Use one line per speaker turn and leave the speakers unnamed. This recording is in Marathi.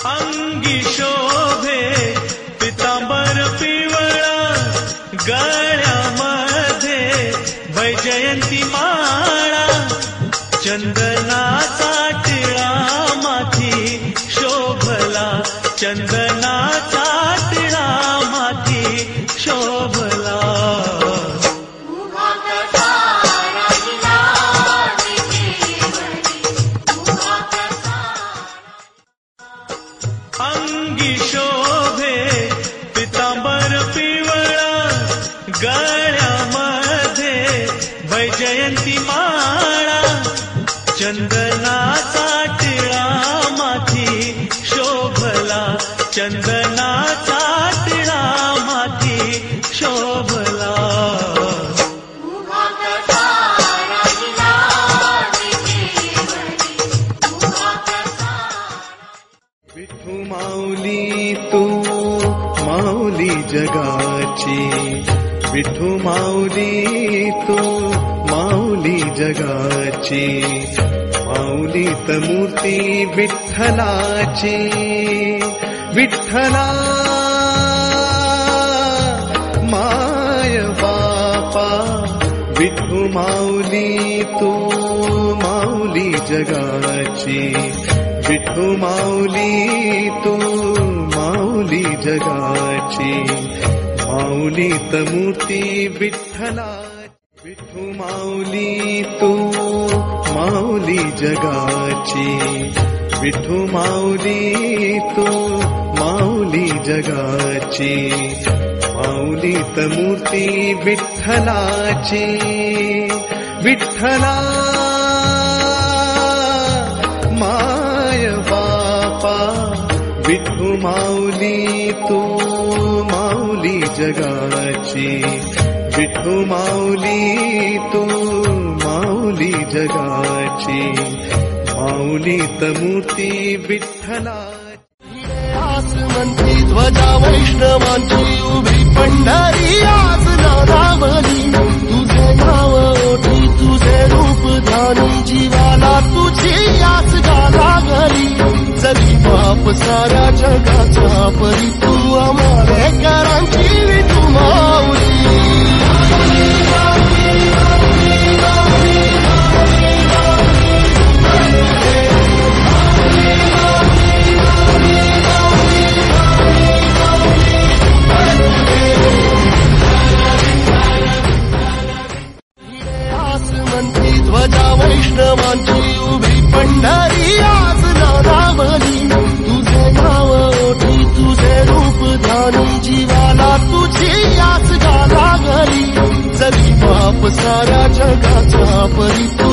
अंगी शोभे पितांबर पिवळा, गळ्यामध्ये वैजयंती माळा, चंदनाचा टिळा माथी शोभला, चंदनाचा टिळा माथी शोभला. अंगी शोभे पितांबर पिवळा, गळ्यामध्ये वैजयंती माळा, चंदनाचा टिळा माथी शोभला, चंदनाचा टिळा माथी शोभला.
विठू माऊली तू माऊली जगाची, विठू माऊली तू माऊली जगाची, माऊलीत मूर्ती विठ्ठलाची. विठ्ठला माय बापा, विठू माऊली तू माऊली जगाची, विठू माऊली तू माऊली जगाची, माऊलीत मूर्ती विठ्ठला. विठू माऊली तू माऊली जगाची, विठू माऊली तू माऊली जगाची, माऊलीत मूर्ती विठ्ठलाची. विठ्ठला माय बापा, विठू माऊली तू माऊली जगाची, विठू माऊली तू माऊली जगाची, माऊलीत मूर्ती विठ्ठला.
आसमंती ध्वजा वैष्णवांची उभी पंढरी आज नादावली, तुझे नाव ओठी तुझे रूप ध्यानी, जीवाला तुझी आस लागली. जरी बाप साऱ्या जगाचा परी, तू आम्हाला करांची विठू माऊली. आसमंती ध्वजा वैष्णवांची उभी पंढरी आज नादावली, तुझे नाव ओठी तुझे रूप ध्यानी, जीवाला तुझी आस लागली. जरी बाप साऱ्या जगाचा परी, तू